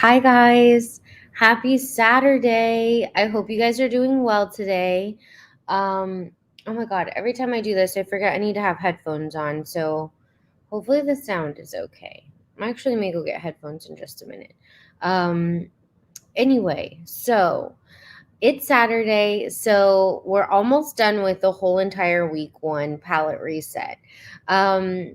Hi, guys. Happy Saturday. I hope you guys are doing well today. Um, oh my God, every time I do this, I forget I need to have headphones on. So hopefully the sound is okay. I'm actually may go get headphones in just a minute. Um, anyway, so it's Saturday. So we're almost done with the whole entire week one palette reset. Um,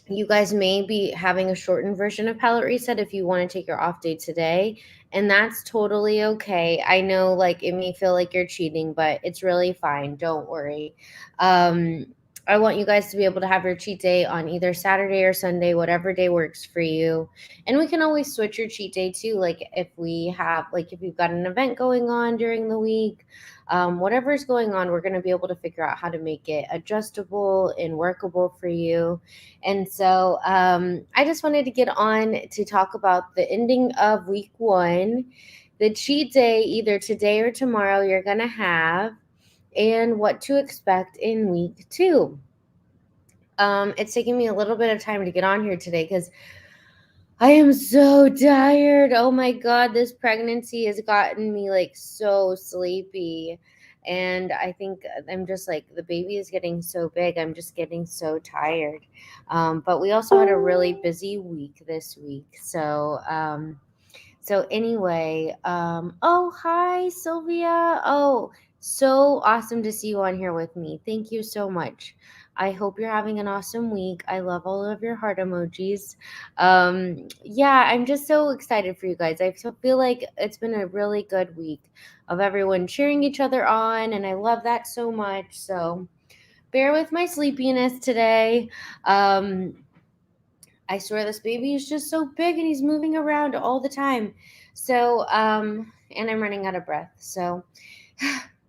you guys may be having a shortened version of palette reset if you want to take your off day today, and that's totally okay. I know, like, it may feel like you're cheating, but it's really fine. Don't worry. um I want you guys to be able to have your cheat day on either Saturday or Sunday, whatever day works for you. And we can always switch your cheat day too, like if you've got an event going on during the week. Whatever's going on, we're going to be able to figure out how to make it adjustable and workable for you. And so I just wanted to get on to talk about the ending of week one, the cheat day, either today or tomorrow, you're going to have, and what to expect in week two. It's taking me a little bit of time to get on here today because I am so tired. Oh my God, this pregnancy has gotten me like so sleepy. And I think I'm just like, the baby is getting so big. I'm just getting so tired. But we also had a really busy week this week. So anyway, oh, hi, Sylvia. Oh, so awesome to see you on here with me. Thank you so much. I hope you're having an awesome week. I love all of your heart emojis. Yeah, I'm just so excited for you guys. Feel like it's been a really good week of everyone cheering each other on, and I love that so much. So bear with my sleepiness today. I swear this baby is just so big and he's moving around all the time. And I'm running out of breath. So,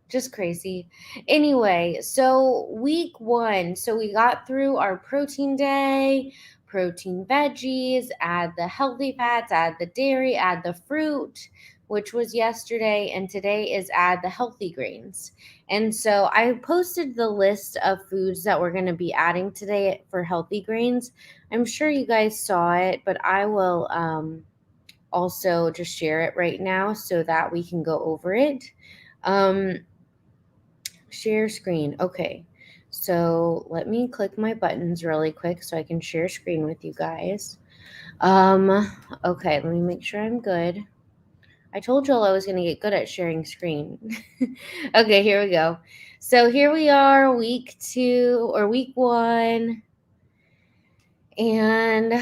just crazy. Anyway, so week one. So, we got through our protein day, protein veggies, add the healthy fats, add the dairy, add the fruit, which was yesterday. And today is add the healthy grains. And so, I posted the list of foods that we're going to be adding today for healthy grains. I'm sure you guys saw it, but I will also just share it right now so that we can go over it. Um, Share screen. Okay. So let me click my buttons really quick so I can share screen with you guys. Okay, let me make sure I'm good. I told y'all I was going to get good at sharing screen. Okay, here we go. So here we are, week two or week one. And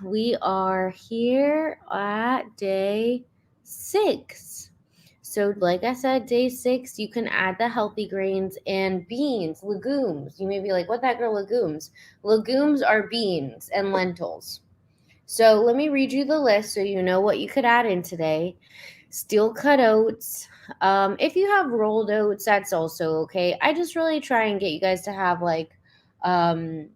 we are here at day 6. So, like I said, day 6, you can add the healthy grains and beans, legumes. You may be like, what the heck are legumes? Legumes are beans and lentils. So, let me read you the list so you know what you could add in today. Steel cut oats. If you have rolled oats, that's also okay. I just really try and get you guys to have um,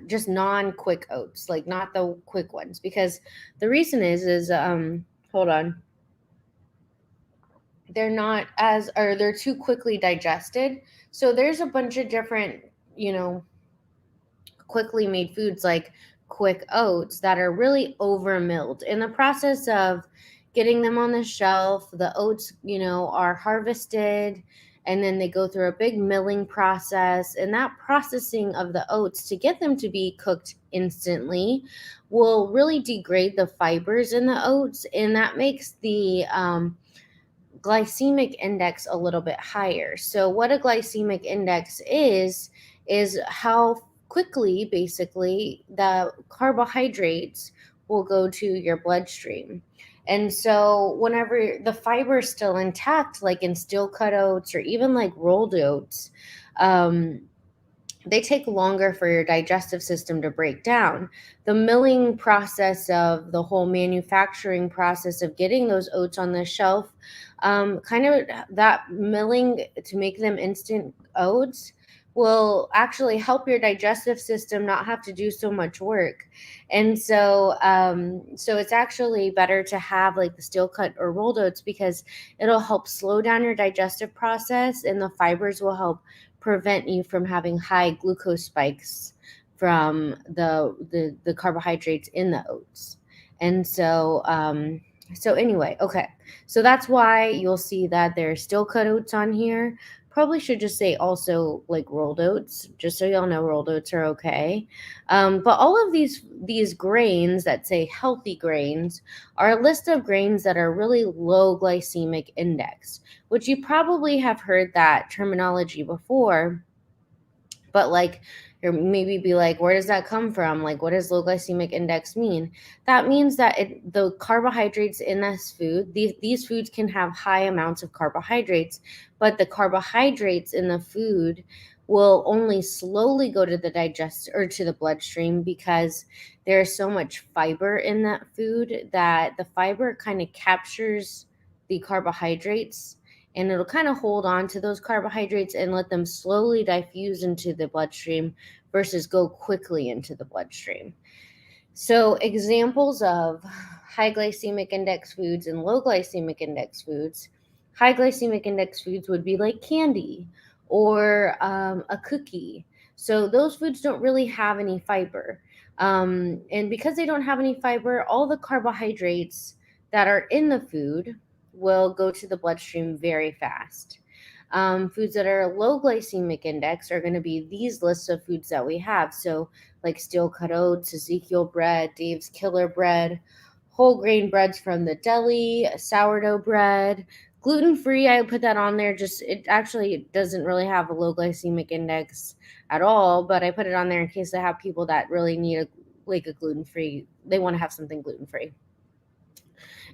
just non-quick oats, like not the quick ones, because the reason is hold on, they're not as, or they're too quickly digested. So there's a bunch of different, you know, quickly made foods like quick oats that are really over milled. In the process of getting them on the shelf, the oats, are harvested, and then they go through a big milling process. And that processing of the oats to get them to be cooked instantly will really degrade the fibers in the oats, and that makes the glycemic index a little bit higher. So what a glycemic index is how quickly basically the carbohydrates will go to your bloodstream. And so whenever the fiber is still intact, like in steel cut oats or even like rolled oats, um, they take longer for your digestive system to break down. The milling process of the whole manufacturing process of getting those oats on the shelf, kind of that milling to make them instant oats will actually help your digestive system not have to do so much work. And so it's actually better to have like the steel cut or rolled oats because it'll help slow down your digestive process, and the fibers will help prevent you from having high glucose spikes from the carbohydrates in the oats. And so anyway, okay. So that's why you'll see that there's still cut oats on here. Probably should just say also like rolled oats, just so y'all know rolled oats are okay. But all of these grains that say healthy grains are a list of grains that are really low glycemic index, which you probably have heard that terminology before, but like or maybe be like, where does that come from? Like, what does low glycemic index mean? That means that the carbohydrates in this food, these foods can have high amounts of carbohydrates, but the carbohydrates in the food will only slowly go to the digest or to the bloodstream because there's so much fiber in that food that the fiber kind of captures the carbohydrates, and it'll kind of hold on to those carbohydrates and let them slowly diffuse into the bloodstream versus go quickly into the bloodstream. So, examples of high glycemic index foods and low glycemic index foods. High glycemic index foods would be like candy or a cookie. So, those foods don't really have any fiber. And because they don't have any fiber, all the carbohydrates that are in the food will go to the bloodstream very fast. Foods that are low glycemic index are going to be these lists of foods that we have. So, like steel cut oats, Ezekiel bread, Dave's Killer bread, whole grain breads from the deli, sourdough bread, gluten free. I put that on there. Just it actually doesn't really have a low glycemic index at all, but I put it on there in case I have people that really need a gluten free. They want to have something gluten free.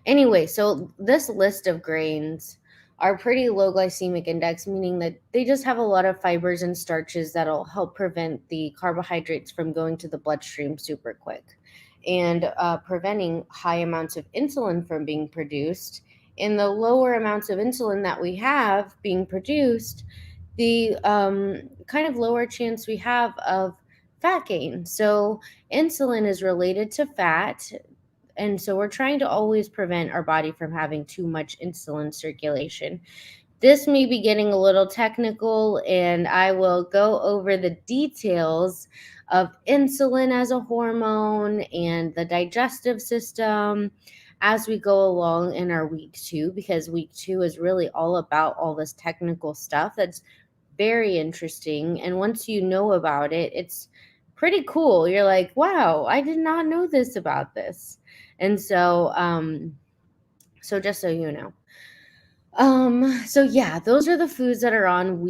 Anyway, so this list of grains are pretty low glycemic index, meaning that they just have a lot of fibers and starches that'll help prevent the carbohydrates from going to the bloodstream super quick and preventing high amounts of insulin from being produced. And the lower amounts of insulin that we have being produced, the kind of lower chance we have of fat gain. So, insulin is related to fat, and so we're trying to always prevent our body from having too much insulin circulation. This may be getting a little technical, and I will go over the details of insulin as a hormone and the digestive system as we go along in our week 2, because week 2 is really all about all this technical stuff that's very interesting. And once you know about it, it's pretty cool. You're like, wow, I did not know this about this. And so just so you know. So yeah, those are the foods that are on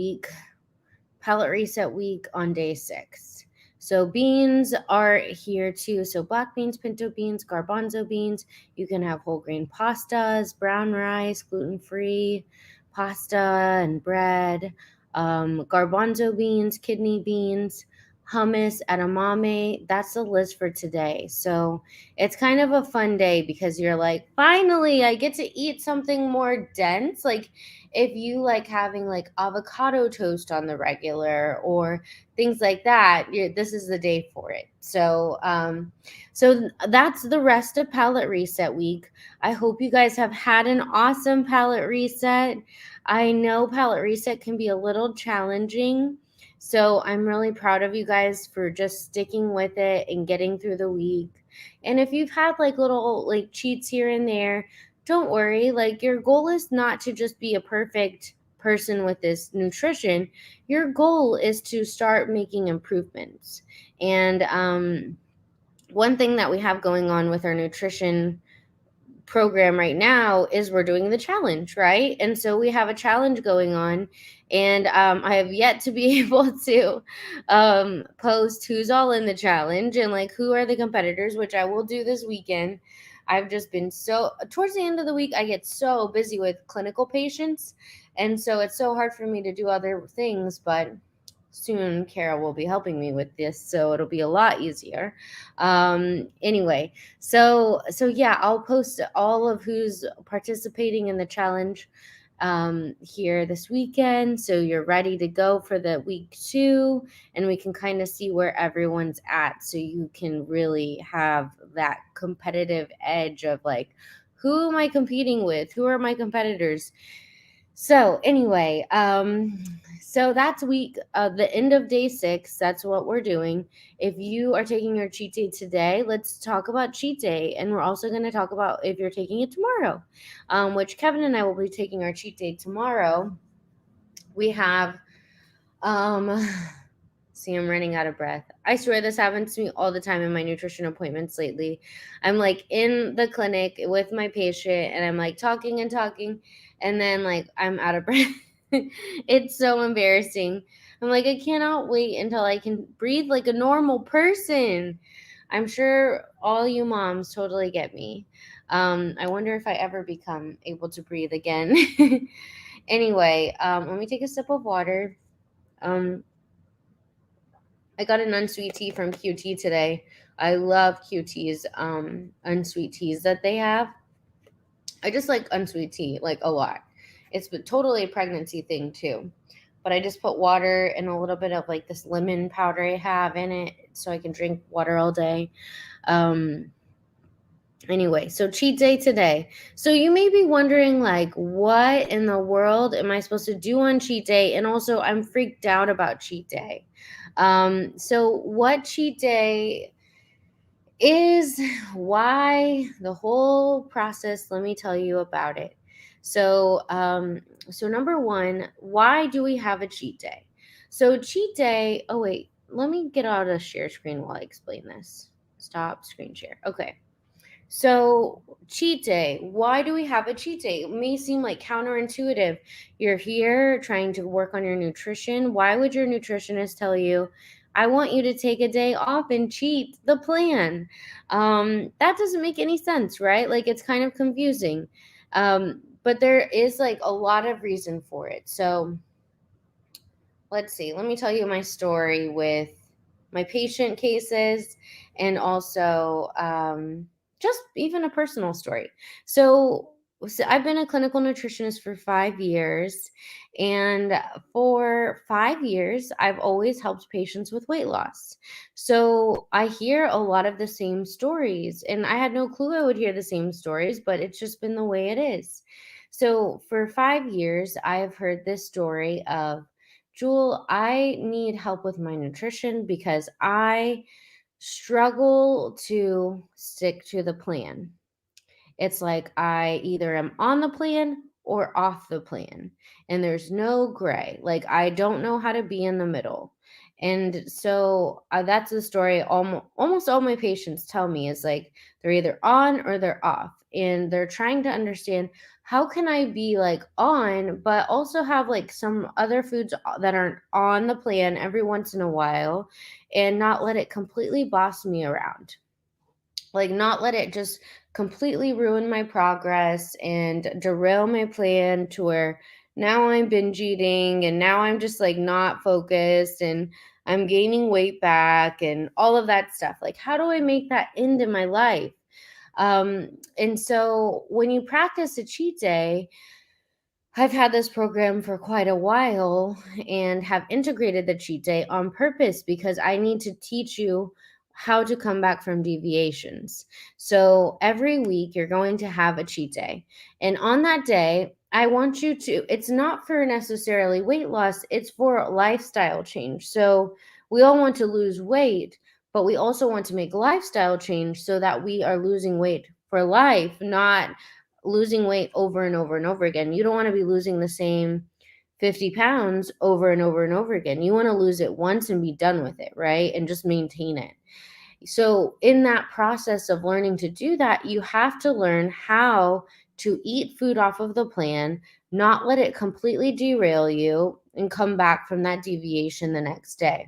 palate reset week on day 6. So beans are here too. So black beans, pinto beans, garbanzo beans. You can have whole grain pastas, brown rice, gluten-free pasta and bread, garbanzo beans, kidney beans, hummus, edamame. That's the list for today. So it's kind of a fun day because you're like, finally, I get to eat something more dense. Like if you like having like avocado toast on the regular or things like that, this is the day for it. So that's the rest of palate reset week. I hope you guys have had an awesome palate reset. I know palate reset can be a little challenging, so I'm really proud of you guys for just sticking with it and getting through the week. And if you've had like little like cheats here and there, don't worry. Like your goal is not to just be a perfect person with this nutrition. Your goal is to start making improvements. And one thing that we have going on with our nutrition program right now is we're doing the challenge, right? And so we have a challenge going on, and I have yet to be able to post who's all in the challenge and like who are the competitors, which I will do this weekend. I've just been so towards the end of the week, I get so busy with clinical patients, and so it's so hard for me to do other things, but soon Kara will be helping me with this, so it'll be a lot easier. Anyway, so yeah, I'll post all of who's participating in the challenge here this weekend, so you're ready to go for the week 2, and we can kind of see where everyone's at, so you can really have that competitive edge of like, who am I competing with? Who are my competitors? So anyway, so that's the end of day 6. That's what we're doing. If you are taking your cheat day today, let's talk about cheat day, and we're also going to talk about if you're taking it tomorrow, which Kevin and I will be taking our cheat day tomorrow. We have, um, see, I'm running out of breath. I swear this happens to me all the time in my nutrition appointments lately. I'm like in the clinic with my patient and I'm like talking and talking, and then like I'm out of breath. It's so embarrassing. I'm like, I cannot wait until I can breathe like a normal person. I'm sure all you moms totally get me. I wonder if I ever become able to breathe again. Anyway, let me take a sip of water. Um, I got an unsweet tea from QT today. I love QT's unsweet teas that they have. I just like unsweet tea like a lot. It's totally a pregnancy thing too. But I just put water and a little bit of like this lemon powder I have in it so I can drink water all day. Um Anyway, so cheat day today. So you may be wondering, like, what in the world am I supposed to do on cheat day? And also, I'm freaked out about cheat day. So what cheat day is, why, the whole process, let me tell you about it. So number one, why do we have a cheat day? So cheat day, oh wait, let me get out a share screen while I explain this. Stop screen share. Okay. So, cheat day. Why do we have a cheat day? It may seem like counterintuitive. You're here trying to work on your nutrition. Why would your nutritionist tell you, I want you to take a day off and cheat the plan? That doesn't make any sense, right? Like, it's kind of confusing. But there is like a lot of reason for it. So, let's see, let me tell you my story with my patient cases and also just even a personal story. So I've been a clinical nutritionist for 5 years, and for 5 years, I've always helped patients with weight loss. So I hear a lot of the same stories, and I had no clue I would hear the same stories, but it's just been the way it is. So for 5 years, I've heard this story of, Jewel, I need help with my nutrition because I struggle to stick to the plan. It's like I either am on the plan or off the plan, and there's no gray. Like I don't know how to be in the middle. And so that's the story almost all my patients tell me is like they're either on or they're off. And they're trying to understand, how can I be like on, but also have like some other foods that aren't on the plan every once in a while and not let it completely boss me around, like not let it just completely ruin my progress and derail my plan to where now I'm binge eating and now I'm just like not focused and I'm gaining weight back and all of that stuff. Like, how do I make that end in my life? And so when you practice a cheat day, I've had this program for quite a while and have integrated the cheat day on purpose because I need to teach you how to come back from deviations. So every week you're going to have a cheat day. And on that day, I want you to, it's not for necessarily weight loss, it's for lifestyle change. So we all want to lose weight, but we also want to make lifestyle change so that we are losing weight for life, not losing weight over and over and over again. You don't want to be losing the same 50 pounds over and over and over again. You want to lose it once and be done with it, right? And just maintain it. So, in that process of learning to do that, you have to learn how to eat food off of the plan, not let it completely derail you, and come back from that deviation the next day.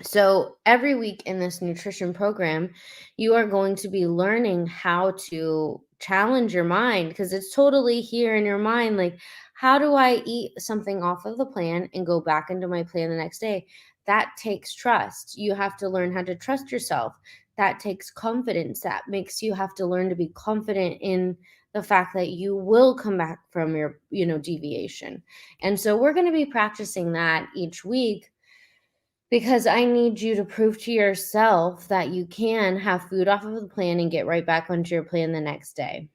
So, every week in this nutrition program, you are going to be learning how to challenge your mind because it's totally here in your mind. Like, how do I eat something off of the plan and go back into my plan the next day? That takes trust. You have to learn how to trust yourself. That takes confidence. That makes you have to learn to be confident in the fact that you will come back from your, deviation. And so, we're going to be practicing that each week because I need you to prove to yourself that you can have food off of the plan and get right back onto your plan the next day.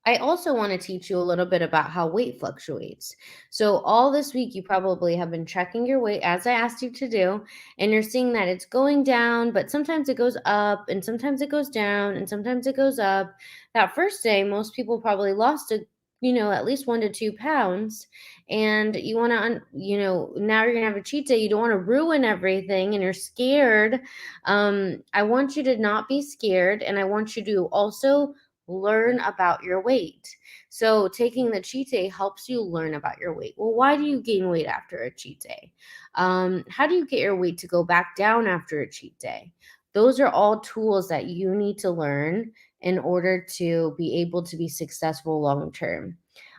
I also want to teach you a little bit about how weight fluctuates. So, all this week, you probably have been checking your weight as I asked you to do, and you're seeing that it's going down, but sometimes it goes up, and sometimes it goes down, and sometimes it goes up. That first day, most people probably lost at least 1 to 2 pounds. And you want to, now you're going to have a cheat day. You don't want to ruin everything, and you're scared. I want you to not be scared, and I want you to also learn about your weight. So, taking the cheat day helps you learn about your weight. Well, why do you gain weight after a cheat day? How do you get your weight to go back down after a cheat day? Those are all tools that you need to learn in order to be able to be successful long term.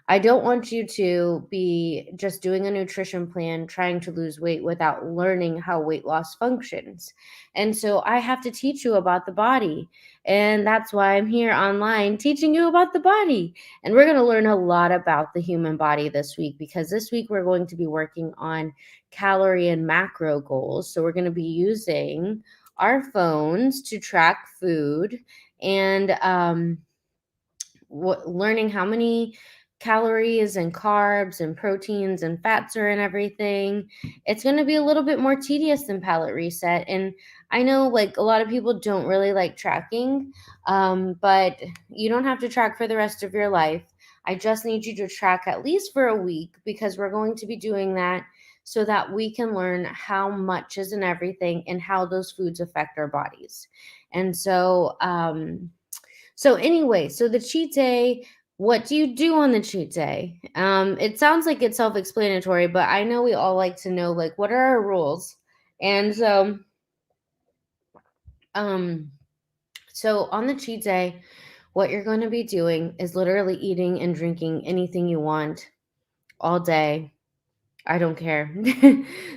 I don't want you to be just doing a nutrition plan trying to lose weight without learning how weight loss functions. And so I have to teach you about the body. And that's why I'm here online teaching you about the body. And we're going to learn a lot about the human body this week, because this week we're going to be working on calorie and macro goals. So we're going to be using our phones to track food and learning how many calories and carbs and proteins and fats are in everything. It's going to be a little bit more tedious than palate reset. And I know like a lot of people don't really like tracking, but you don't have to track for the rest of your life. I just need you to track at least for a week, because we're going to be doing that so that we can learn how much is in everything and how those foods affect our bodies. And so anyway, so the cheat day, what do you do on the cheat day? It sounds like it's self-explanatory, but I know we all like to know like what are our rules. And um so on the cheat day, what you're going to be doing is literally eating and drinking anything you want all day. I don't care.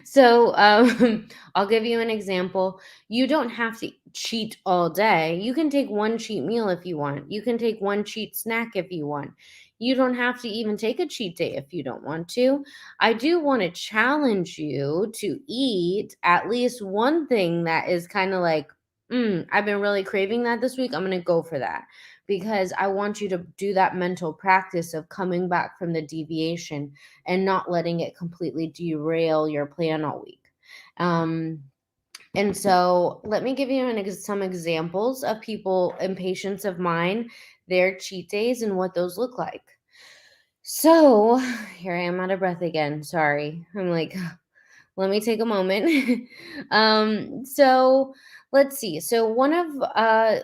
So, I'll give you an example. You don't have to cheat all day. You can take one cheat meal if you want. You can take one cheat snack if you want. You don't have to even take a cheat day if you don't want to. I do want to challenge you to eat at least one thing that is kind of like, I've been really craving that this week. I'm going to go for that, because I want you to do that mental practice of coming back from the deviation and not letting it completely derail your plan all week. Um, and so let me give you some examples of people and patients of mine, their cheat days and what those look like. So here I am out of breath again. Sorry. I'm like, let me take a moment. So let's see. So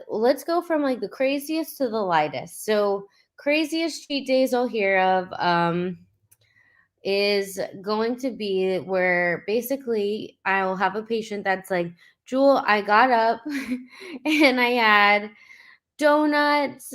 let's go from like the craziest to the lightest. So craziest cheat days I'll hear of is going to be where basically I'll have a patient that's like, Jewel, I got up and I had donuts,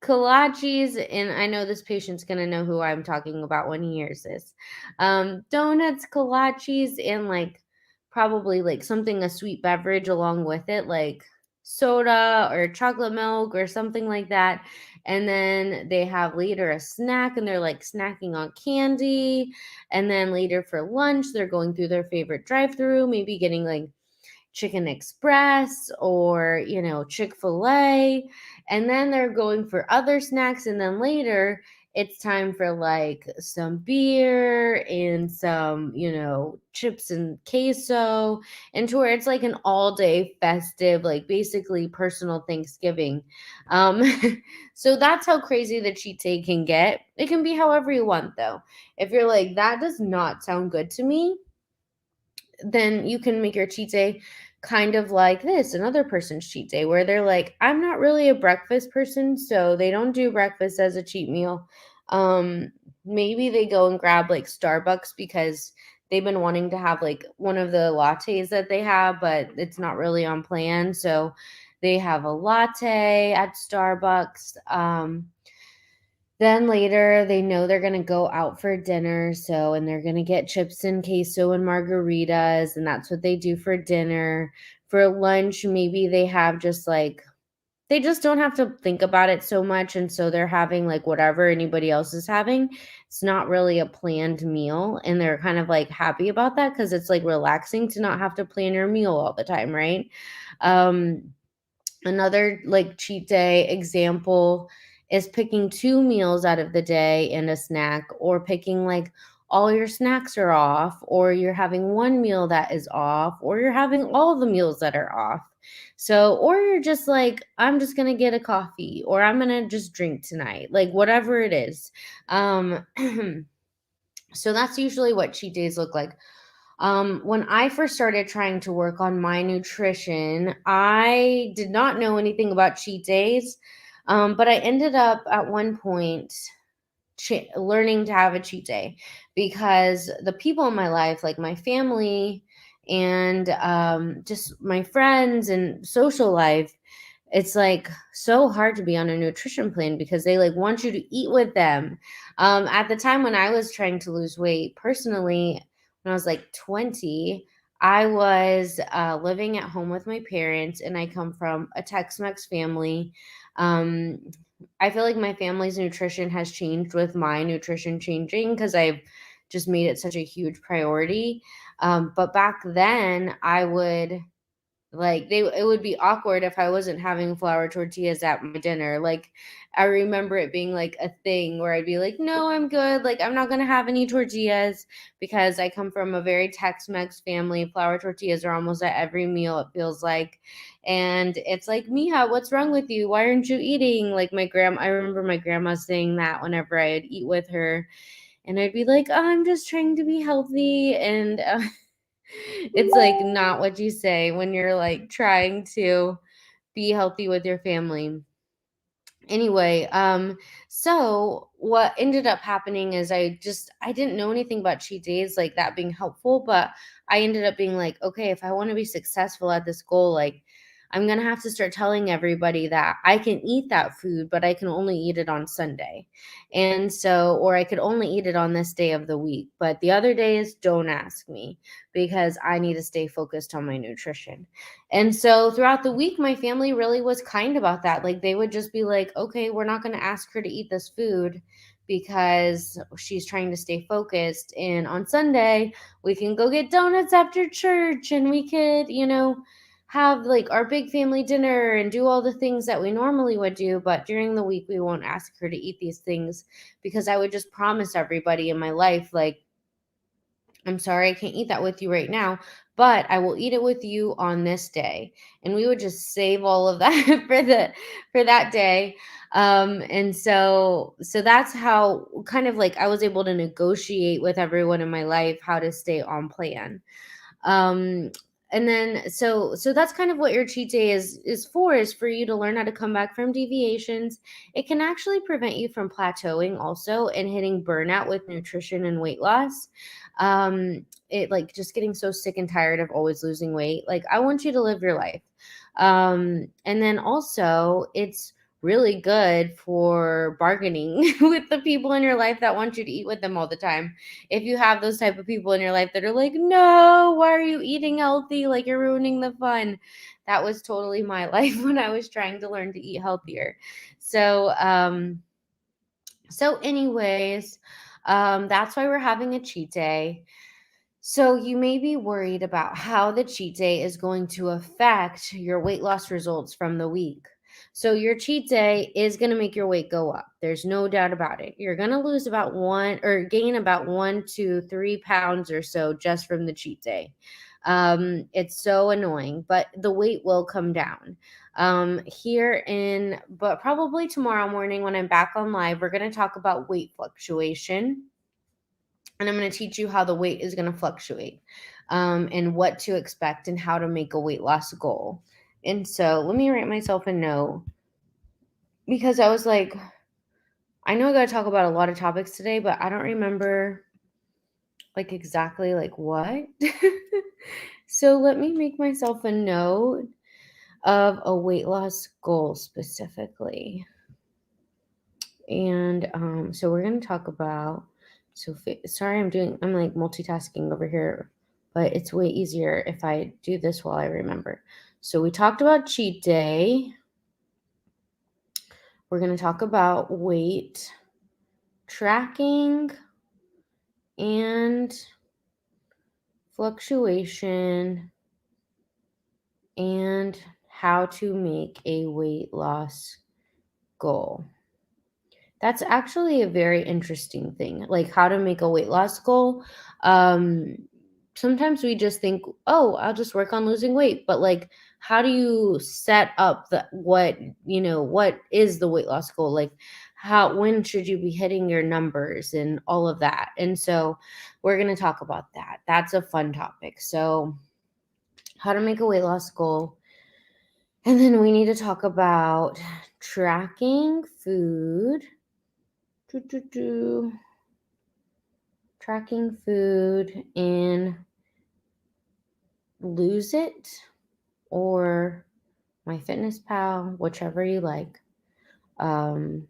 kolaches, and I know this patient's gonna know who I'm talking about when he hears this. Donuts, kolaches, and like probably like something, a sweet beverage along with it, like soda or chocolate milk or something like that. And then they have later a snack, and they're like snacking on candy. And then later for lunch, they're going through their favorite drive-through, maybe getting like Chicken Express or, Chick-fil-A. And then they're going for other snacks. And then later, it's time for like some beer and some, chips and queso. And to where it's like an all day festive, like basically personal Thanksgiving. Um, so that's how crazy the cheat day can get. It can be however you want, though. If you're like, that does not sound good to me, then you can make your cheat day kind of like this another person's cheat day, where they're like, I'm not really a breakfast person, so they don't do breakfast as a cheat meal. Maybe they go and grab like Starbucks because they've been wanting to have like one of the lattes that they have, but it's not really on plan, so they have a latte at Starbucks. Then later, they know they're gonna go out for dinner, and they're gonna get chips and queso and margaritas, and that's what they do for dinner. For lunch, maybe they have just like they just don't have to think about it so much, and so they're having like whatever anybody else is having. It's not really a planned meal, and they're kind of like happy about that because it's like relaxing to not have to plan your meal all the time, right? Another like cheat day example is picking 2 meals out of the day and a snack, or picking like all your snacks are off, or you're having one meal that is off, or you're having all the meals that are off. So, or you're just like, I'm just going to get a coffee, or I'm going to just drink tonight, like whatever it is. Um, so that's usually what cheat days look like. When I first started trying to work on my nutrition, I did not know anything about cheat days. But I ended up at one point learning to have a cheat day, because the people in my life, like my family and just my friends and social life, it's like so hard to be on a nutrition plan because they like want you to eat with them. At the time when I was trying to lose weight, personally, when I was like 20, I was living at home with my parents, and I come from a Tex-Mex family. Um, I feel like my family's nutrition has changed with my nutrition changing, because I've just made it such a huge priority. But back then, I would like it would be awkward if I wasn't having flour tortillas at my dinner. Like I remember it being like a thing where I'd be like, "No, I'm good. Like I'm not going to have any tortillas," because I come from a very Tex-Mex family. Flour tortillas are almost at every meal, it feels like. And it's like, "Mija, what's wrong with you? Why aren't you eating?" Like I remember my grandma saying that whenever I'd eat with her, and I'd be like, "Oh, I'm just trying to be healthy." And it's like not what you say when you're like trying to be healthy with your family. Anyway, so what ended up happening is I didn't know anything about cheat days, like that being helpful, but I ended up being like, okay, if I want to be successful at this goal, like I'm gonna have to start telling everybody that I can eat that food, but I can only eat it on Sunday. And so, or I could only eat it on this day of the week, but the other days, don't ask me, because I need to stay focused on my nutrition. And so throughout the week, my family really was kind about that. Like they would just be like, okay, we're not going to ask her to eat this food because she's trying to stay focused. And on Sunday, we can go get donuts after church, and we could, have like our big family dinner and do all the things that we normally would do. But during the week, we won't ask her to eat these things, because I would just promise everybody in my life, like, I'm sorry, I can't eat that with you right now, but I will eat it with you on this day. And we would just save all of that for that day. And so that's how kind of like I was able to negotiate with everyone in my life how to stay on plan. um and then so that's kind of what your cheat day is for you to learn how to come back from deviations. It can actually prevent you from plateauing also and hitting burnout with nutrition and weight loss. It like just getting so sick and tired of always losing weight. Like I want you to live your life. And then also it's really good for bargaining with the people in your life that want you to eat with them all the time. If you have those type of people in your life that are like, no, why are you eating healthy? Like you're ruining the fun. That was totally my life when I was trying to learn to eat healthier. So, anyways, that's why we're having a cheat day. So you may be worried about how the cheat day is going to affect your weight loss results from the week. So your cheat day is going to make your weight go up. There's no doubt about it. You're going to lose about gain about 1 to 3 pounds or so just from the cheat day. It's so annoying, but the weight will come down. But probably tomorrow morning when I'm back on live, we're going to talk about weight fluctuation, and I'm going to teach you how the weight is going to fluctuate, and what to expect and how to make a weight loss goal. And so let me write myself a note, because I was like, I know I got to talk about a lot of topics today, but I don't remember like exactly like what. So let me make myself a note of a weight loss goal specifically. And so we're going to talk about, sorry, I'm like multitasking over here, but it's way easier if I do this while I remember. So we talked about cheat day. We're going to talk about weight tracking and fluctuation and how to make a weight loss goal. That's actually a very interesting thing, like how to make a weight loss goal. Um, Sometimes we just think, oh, I'll just work on losing weight, but like, how do you set up what is the weight loss goal? Like, when should you be hitting your numbers and all of that? And so, we're going to talk about that. That's a fun topic. So, how to make a weight loss goal. And then we need to talk about tracking food. Doo, doo, doo. Tracking food and Lose It or MyFitnessPal, whichever you like. Um,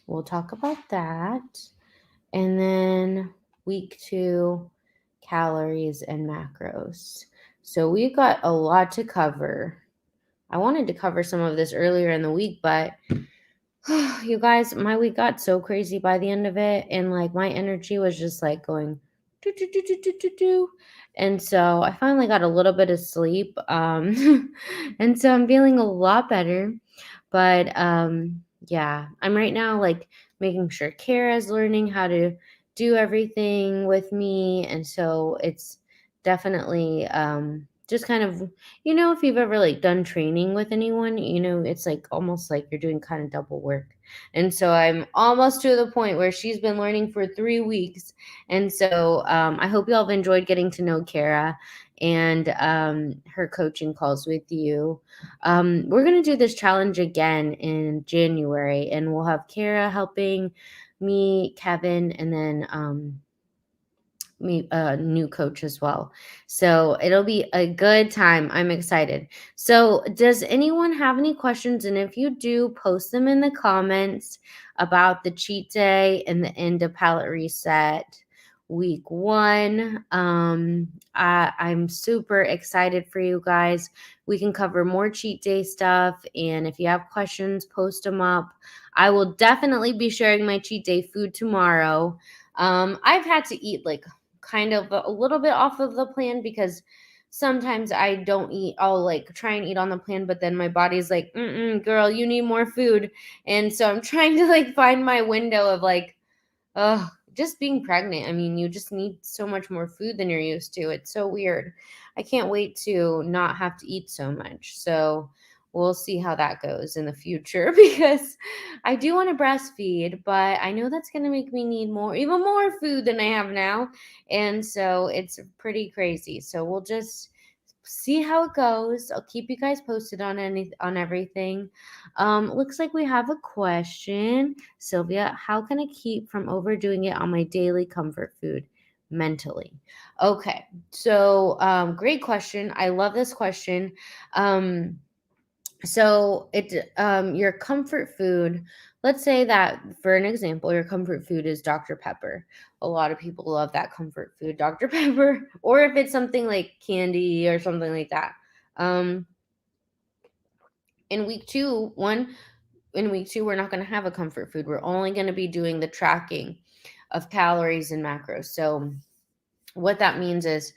we'll talk about that. And then week 2, calories and macros. So we've got a lot to cover. I wanted to cover some of this earlier in the week, but you guys, my week got so crazy by the end of it, and like my energy was just like going do do do do do do do. And so I finally got a little bit of sleep. And so I'm feeling a lot better. But yeah, I'm right now like making sure Kara's learning how to do everything with me. And so it's definitely just kind of, if you've ever like done training with anyone, it's like almost like you're doing kind of double work. And so I'm almost to the point where she's been learning for 3 weeks. And so I hope you all have enjoyed getting to know Kara and her coaching calls with you. We're going to do this challenge again in January, and we'll have Kara helping me, Kevin, and then me, a new coach as well. So it'll be a good time. I'm excited. So, does anyone have any questions? And if you do, post them in the comments about the cheat day and the end of palette reset week 1. I'm super excited for you guys. We can cover more cheat day stuff. And if you have questions, post them up. I will definitely be sharing my cheat day food tomorrow. I've had to eat like kind of a little bit off of the plan because sometimes I don't eat. I'll like try and eat on the plan, but then my body's like, girl, you need more food. And so I'm trying to like find my window of like, oh, just being pregnant. I mean, you just need so much more food than you're used to. It's so weird. I can't wait to not have to eat so much. So we'll see how that goes in the future because I do want to breastfeed, but I know that's going to make me need even more food than I have now. And so it's pretty crazy. So we'll just see how it goes. I'll keep you guys posted on everything. Looks like we have a question. Sylvia, how can I keep from overdoing it on my daily comfort food mentally? Okay, so great question. I love this question. Um, your comfort food, let's say that for an example, your comfort food is Dr. Pepper. A lot of people love that comfort food, Dr. Pepper, or if it's something like candy or something like that. Um, in week two, we're not going to have a comfort food. We're only going to be doing the tracking of calories and macros. So what that means is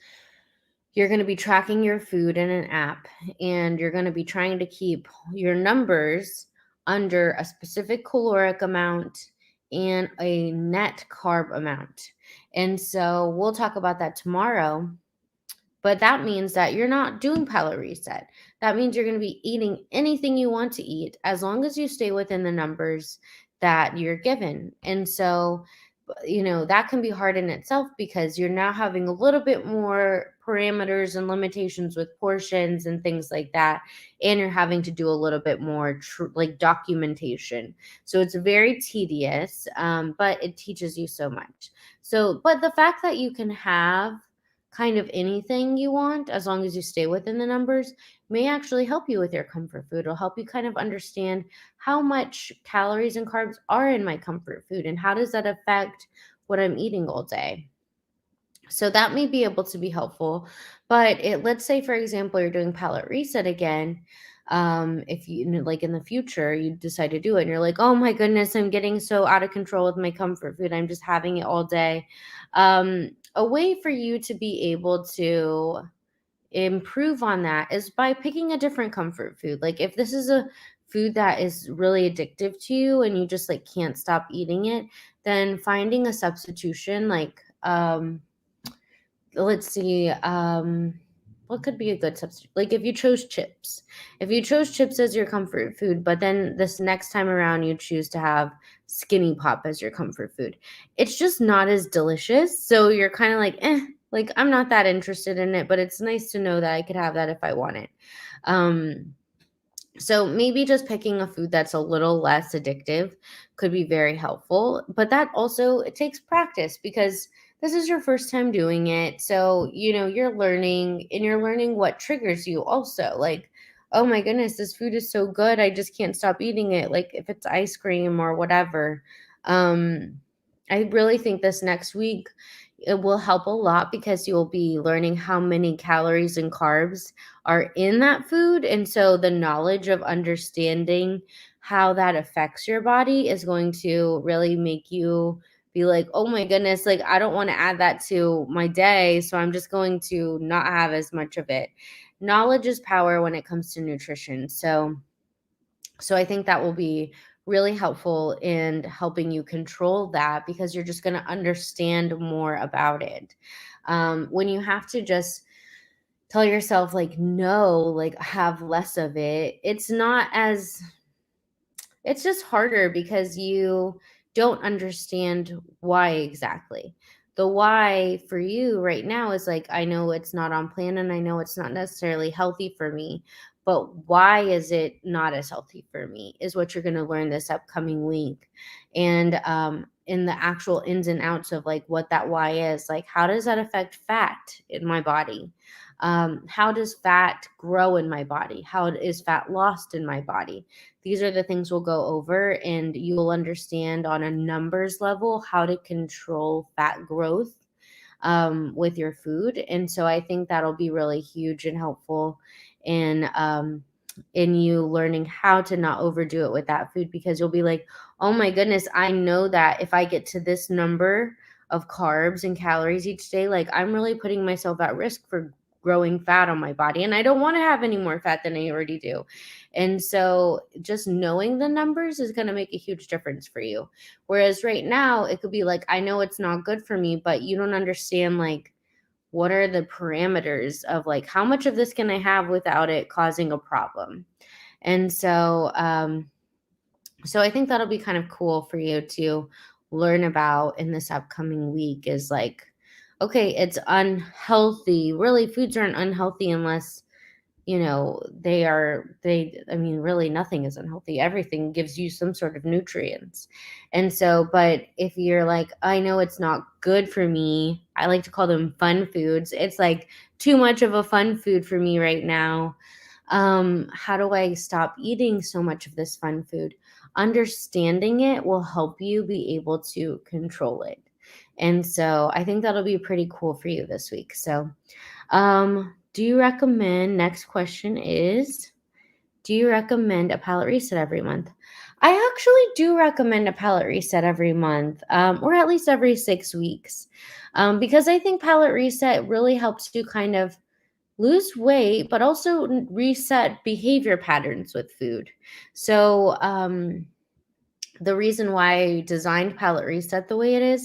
you're going to be tracking your food in an app, and you're going to be trying to keep your numbers under a specific caloric amount and a net carb amount. And so we'll talk about that tomorrow. But that means that you're not doing palate reset. That means you're going to be eating anything you want to eat as long as you stay within the numbers that you're given. And so, that can be hard in itself because you're now having a little bit more parameters and limitations with portions and things like that. And you're having to do a little bit more like documentation. So it's very tedious, but it teaches you so much. So, but the fact that you can have kind of anything you want as long as you stay within the numbers may actually help you with your comfort food. It'll help you kind of understand how much calories and carbs are in my comfort food and how does that affect what I'm eating all day. So that may be able to be helpful. But let's say, for example, you're doing palate reset again. If like in the future you decide to do it and you're like, oh my goodness, I'm getting so out of control with my comfort food, I'm just having it all day. A way for you to be able to improve on that is by picking a different comfort food. Like if this is a food that is really addictive to you and you just like can't stop eating it, then finding a substitution like let's see, what could be a good substitute? Like if you chose chips, as your comfort food, but then this next time around you choose to have Skinny Pop as your comfort food, it's just not as delicious. So you're kind of like, like I'm not that interested in it, but it's nice to know that I could have that if I want it. So maybe just picking a food that's a little less addictive could be very helpful. But that also it takes practice because this is your first time doing it. So, you're learning and you're learning what triggers you also. Like, oh my goodness, this food is so good. I just can't stop eating it. Like if it's ice cream or whatever. I really think this next week it will help a lot because you'll be learning how many calories and carbs are in that food. And so the knowledge of understanding how that affects your body is going to really make you be like, oh my goodness, like I don't want to add that to my day. So I'm just going to not have as much of it. Knowledge is power when it comes to nutrition. So I think that will be really helpful in helping you control that because you're just going to understand more about it. When you have to just tell yourself like no, like have less of it, it's just harder because you don't understand why exactly. The why for you right now is like, I know it's not on plan and I know it's not necessarily healthy for me, but why is it not as healthy for me is what you're going to learn this upcoming week. And in the actual ins and outs of like what that why is, like how does that affect fat in my body? How does fat grow in my body? How is fat lost in my body? These are the things we'll go over, and you will understand on a numbers level how to control fat growth with your food. And so I think that'll be really huge and helpful in you learning how to not overdo it with that food because you'll be like, oh my goodness, I know that if I get to this number of carbs and calories each day, like I'm really putting myself at risk for growing fat on my body. And I don't want to have any more fat than I already do. And so just knowing the numbers is going to make a huge difference for you. Whereas right now, it could be like, I know it's not good for me, but you don't understand like, what are the parameters of like, how much of this can I have without it causing a problem? And so I think that'll be kind of cool for you to learn about in this upcoming week is like, okay, it's unhealthy. Really, foods aren't unhealthy unless, I mean, really nothing is unhealthy. Everything gives you some sort of nutrients. And so, but if you're like, I know it's not good for me, I like to call them fun foods. It's like too much of a fun food for me right now. How do I stop eating so much of this fun food? Understanding it will help you be able to control it. And so I think that'll be pretty cool for you this week. So, do you recommend, next question is, do you recommend a palate reset every month? I actually do recommend a palate reset every month, or at least every 6 weeks, because I think palate reset really helps you kind of lose weight, but also reset behavior patterns with food. So, the reason why I designed Palette Reset the way it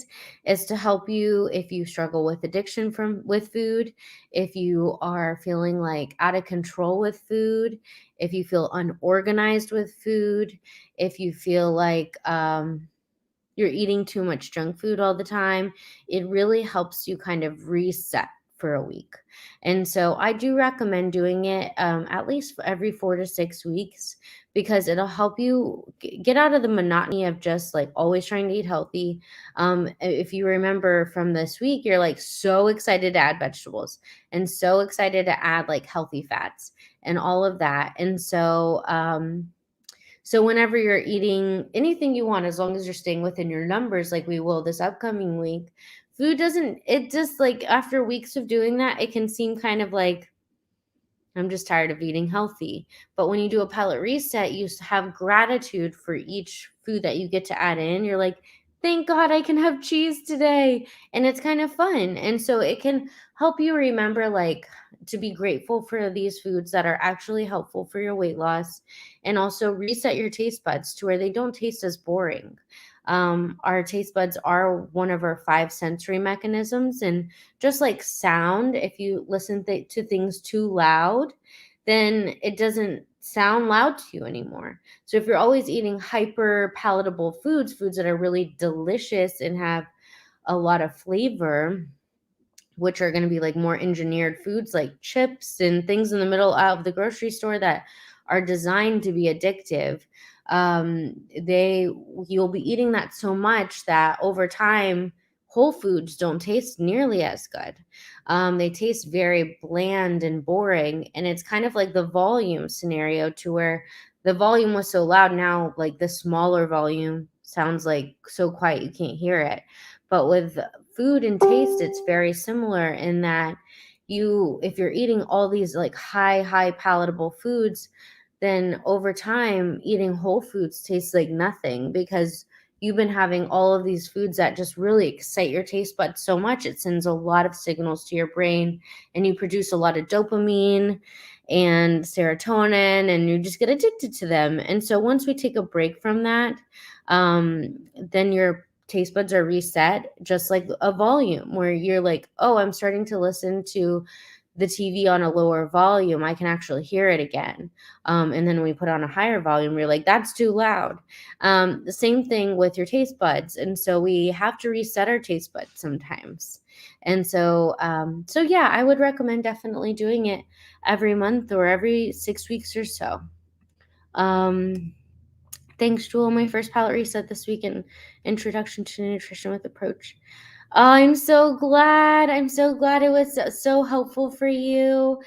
is to help you if you struggle with addiction with food, if you are feeling like out of control with food, if you feel unorganized with food, if you feel like you're eating too much junk food all the time, it really helps you kind of reset for a week. And so I do recommend doing it at least every 4 to 6 weeks because it'll help you get out of the monotony of just like always trying to eat healthy. If you remember from this week, you're like so excited to add vegetables and so excited to add like healthy fats and all of that. And so whenever you're eating anything you want, as long as you're staying within your numbers, like we will this upcoming week, it just like after weeks of doing that, it can seem kind of like, I'm just tired of eating healthy. But when you do a palate reset, you have gratitude for each food that you get to add in. You're like, thank God I can have cheese today. And it's kind of fun. And so it can help you remember like to be grateful for these foods that are actually helpful for your weight loss, and also reset your taste buds to where they don't taste as boring. Our taste buds are one of our five sensory mechanisms, and just like sound, if you listen to things too loud, then it doesn't sound loud to you anymore. So if you're always eating hyper palatable foods that are really delicious and have a lot of flavor, which are going to be like more engineered foods like chips and things in the middle of the grocery store that are designed to be addictive. They You'll be eating that so much that over time whole foods don't taste nearly as good. They taste very bland and boring, and it's kind of like the volume scenario, to where the volume was so loud, now like the smaller volume sounds like so quiet you can't hear it. But with food and taste, it's very similar in that if you're eating all these like high palatable foods, then over time eating whole foods tastes like nothing, because you've been having all of these foods that just really excite your taste buds so much it sends a lot of signals to your brain, and you produce a lot of dopamine and serotonin, and you just get addicted to them. And so once we take a break from that, then your taste buds are reset, just like a volume, where you're like, oh, I'm starting to listen to the TV on a lower volume. I can actually hear it again. And then we put on a higher volume, you're like, that's too loud. The same thing with your taste buds. And so we have to reset our taste buds sometimes. And so yeah, I would recommend definitely doing it every month or every 6 weeks or so. Um, Thanks, Jewel. My first palate reset this week in Introduction to Nutrition with Approach. I'm so glad. I'm so glad it was so helpful for you.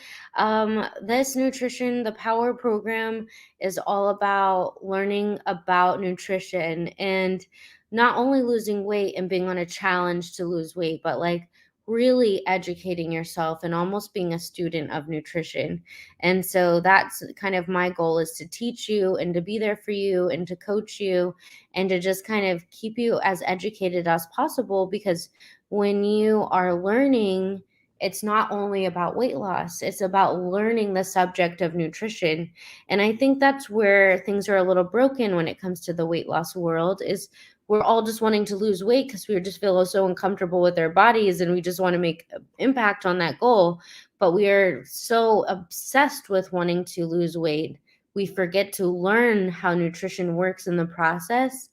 This nutrition, the Power program, is all about learning about nutrition, and not only losing weight and being on a challenge to lose weight, but like really educating yourself and almost being a student of nutrition. And so that's kind of my goal, is to teach you and to be there for you and to coach you and to just kind of keep you as educated as possible, because when you are learning, it's not only about weight loss, it's about learning the subject of nutrition. And I think that's where things are a little broken when it comes to the weight loss world, is we're all just wanting to lose weight because we just feel so uncomfortable with our bodies, and we just want to make an impact on that goal. But we are so obsessed with wanting to lose weight, we forget to learn how nutrition works in the process.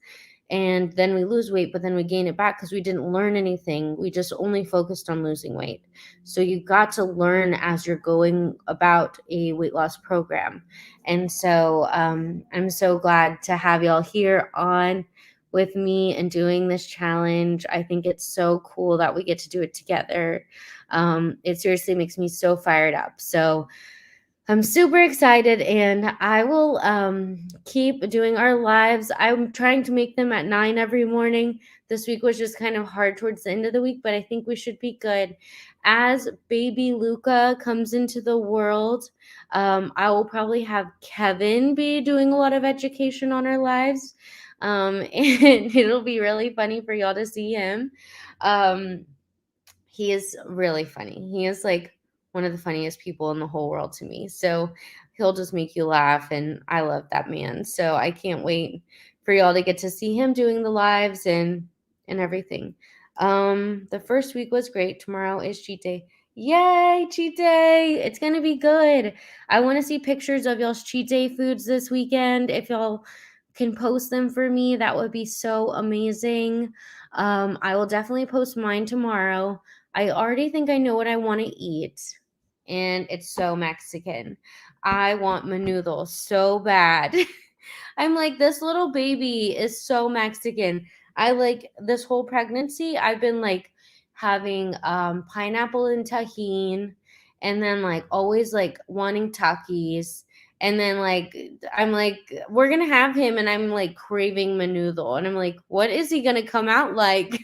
And then we lose weight, but then we gain it back because we didn't learn anything. We just only focused on losing weight. So you got to learn as you're going about a weight loss program. And so I'm so glad to have y'all here on with me and doing this challenge. I think it's so cool that we get to do it together. It seriously makes me so fired up. So I'm super excited, and I will keep doing our lives. I'm trying to make them at 9 every morning. This week was just kind of hard towards the end of the week, but I think we should be good. As baby Luca comes into the world, I will probably have Kevin be doing a lot of education on our lives. And it'll be really funny for y'all to see him. Um, he is really funny. He is like one of the funniest people in the whole world to me. So he'll just make you laugh, and I love that man. So I can't wait for y'all to get to see him doing the lives and everything. The first week was great. Tomorrow is cheat day. Yay, cheat day. It's going to be good. I want to see pictures of y'all's cheat day foods this weekend. If y'all can post them for me, that would be so amazing. I will definitely post mine tomorrow. I already think I know what I want to eat, and it's so Mexican. I want menudo so bad. I'm like, this little baby is so Mexican. I like this whole pregnancy, I've been like having pineapple and tahine, and then like always like wanting Takis. And then like I'm like, we're gonna have him, and I'm like craving menudo, and I'm like, what is he gonna come out like?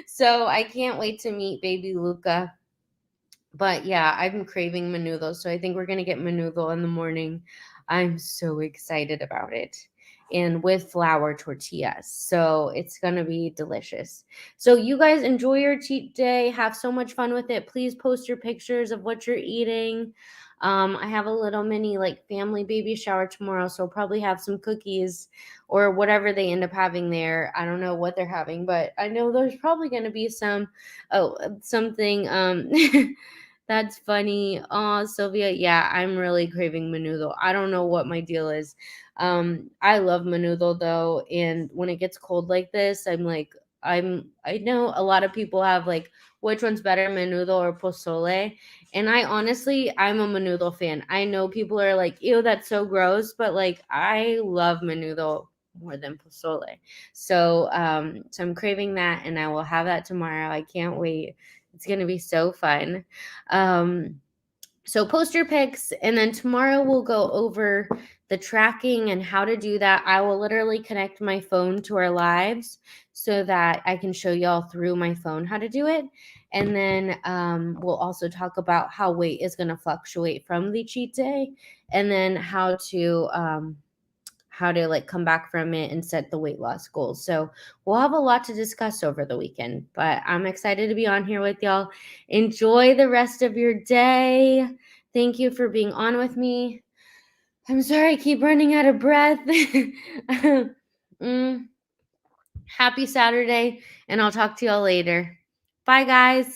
So I can't wait to meet baby Luca. But yeah, I'm craving menudo, so I think we're gonna get menudo in the morning. I'm so excited about it. and with flour tortillas. So it's going to be delicious. So you guys enjoy your cheat day. Have so much fun with it. Please post your pictures of what you're eating. I have a little mini like family baby shower tomorrow, so I'll probably have some cookies or whatever they end up having there. I don't know what they're having, but I know there's probably going to be something that's funny. Oh, Sylvia, yeah, I'm really craving Menudo. I don't know what my deal is. I love Menudo though, and when it gets cold like this, I know a lot of people have like which one's better, Menudo or Pozole, and I'm a Menudo fan. I know people are like, ew, that's so gross, but like I love Menudo more than Pozole. So I'm craving that, and I will have that tomorrow. I can't wait. It's gonna be so fun. So post your pics, and then tomorrow we'll go over the tracking and how to do that. I will literally connect my phone to our lives so that I can show y'all through my phone how to do it. And then we'll also talk about how weight is going to fluctuate from the cheat day, and then how to like come back from it and set the weight loss goals. So we'll have a lot to discuss over the weekend, but I'm excited to be on here with y'all. Enjoy the rest of your day. Thank you for being on with me. I'm sorry I keep running out of breath. Happy Saturday, and I'll talk to y'all later. Bye, guys.